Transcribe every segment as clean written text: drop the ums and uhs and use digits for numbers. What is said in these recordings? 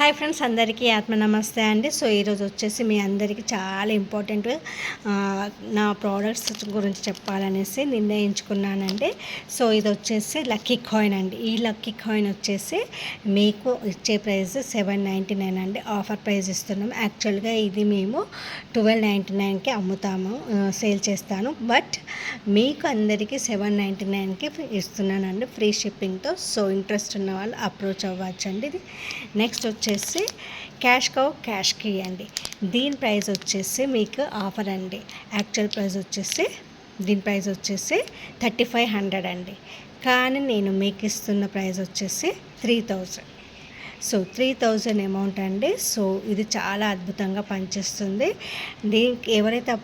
Hi friends, అందరికీ ఆత్మ నమస్తే అండి. సో ఈరోజు వచ్చేసి మీ అందరికీ చాలా ఇంపార్టెంట్ నా ప్రోడక్ట్స్ గురించి చెప్పాలనేసి నిర్ణయించుకున్నానండి. సో ఇది వచ్చేసి లక్కీ కాయిన్ అండి. ఈ లక్కీ కాయిన్ వచ్చేసి మీకు ఇచ్చే ప్రైస్ $7.99 అండి. ఆఫర్ ప్రైస్ ఇస్తున్నాం. యాక్చువల్గా ఇది మేము $12.99కి అమ్ముతాము, సేల్ చేస్తాను. బట్ మీకు అందరికీ $7.99కి ఇస్తున్నానండి, ఫ్రీ షిప్పింగ్తో. సో ఇంట్రెస్ట్ ఉన్న వాళ్ళు అప్రోచ్ అవ్వచ్చండి. ఇది నెక్స్ట్ వచ్చేసి క్యాష్ కీ అండి. దీని ప్రైస్ వచ్చేసి మీకు ఆఫర్ అండి. యాక్చువల్ ప్రైస్ వచ్చేసి దీని ప్రైస్ వచ్చేసి 3500 అండి. కానీ నేను మీకు ఇస్తున్న ప్రైస్ వచ్చేసి 3000. సో 3000 అమౌంట్ అండి. సో ఇది చాలా అద్భుతంగా పనిచేస్తుంది. దీనికి ఎవరైతే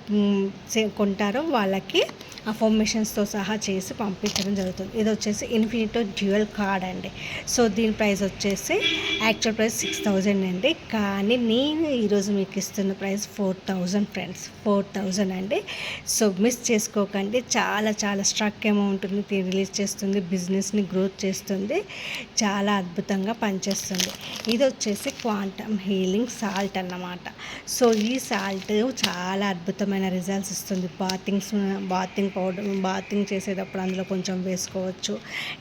కొంటారో వాళ్ళకి అఫర్మేషన్స్తో సహా చేసి పంపించడం జరుగుతుంది. ఇది వచ్చేసి ఇన్ఫినిటో డ్యూయల్ కార్డ్ అండి. సో దీని ప్రైస్ వచ్చేసి యాక్చువల్ ప్రైస్ 6000 అండి. కానీ నేను ఈరోజు మీకు ఇస్తున్న ప్రైస్ 4000 ఫ్రెండ్స్, 4000 అండి. సో మిస్ చేసుకోకండి. చాలా చాలా స్ట్రక్ అమౌంట్ని రిలీజ్ చేస్తుంది, బిజినెస్ని గ్రోత్ చేస్తుంది, చాలా అద్భుతంగా పనిచేస్తుంది. ఇది వచ్చేసి క్వాంటమ్ హీలింగ్ సాల్ట్ అన్నమాట. సో ఈ సాల్ట్ చాలా అద్భుతమైన రిజల్ట్స్ ఇస్తుంది. బాతింగ్ పౌడర్, బాతింగ్ చేసేటప్పుడు అందులో కొంచెం వేసుకోవచ్చు.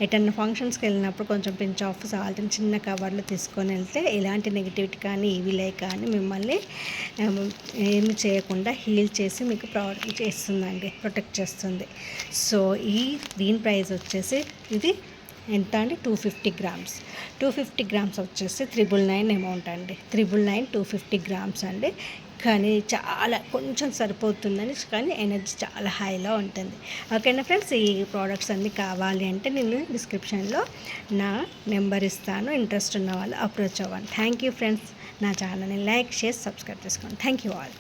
ఎటన్నా ఫంక్షన్స్కి వెళ్ళినప్పుడు కొంచెం పించ్ ఆఫ్ సాల్ట్ని చిన్న కవర్లో తీసుకొని వెళ్తే ఎలాంటి నెగిటివిటీ కానీ ఈవిలే కానీ మిమ్మల్ని ఏమి చేయకుండా హీల్ చేసి మీకు చేస్తుందండి, ప్రొటెక్ట్ చేస్తుంది. సో దీని ప్రైస్ వచ్చేసి ఇది ఎంత అండి, 250 గ్రామ్స్. 250 గ్రామ్స్ వచ్చేసి 999 అమౌంట్ అండి. 999 250 గ్రామ్స్ అండి. కానీ చాలా కొంచెం సరిపోతుందని, కానీ ఎనర్జీ చాలా హైలో ఉంటుంది. ఓకేనా ఫ్రెండ్స్, ఈ ప్రోడక్ట్స్ అన్నీ కావాలి అంటే నేను డిస్క్రిప్షన్లో నా నెంబర్ ఇస్తాను. ఇంట్రెస్ట్ ఉన్న వాళ్ళు అప్రోచ్ అవ్వండి. Thank you friends. నా ఛానల్ని లైక్, షేర్, సబ్స్క్రైబ్ చేసుకోండి. Thank you all.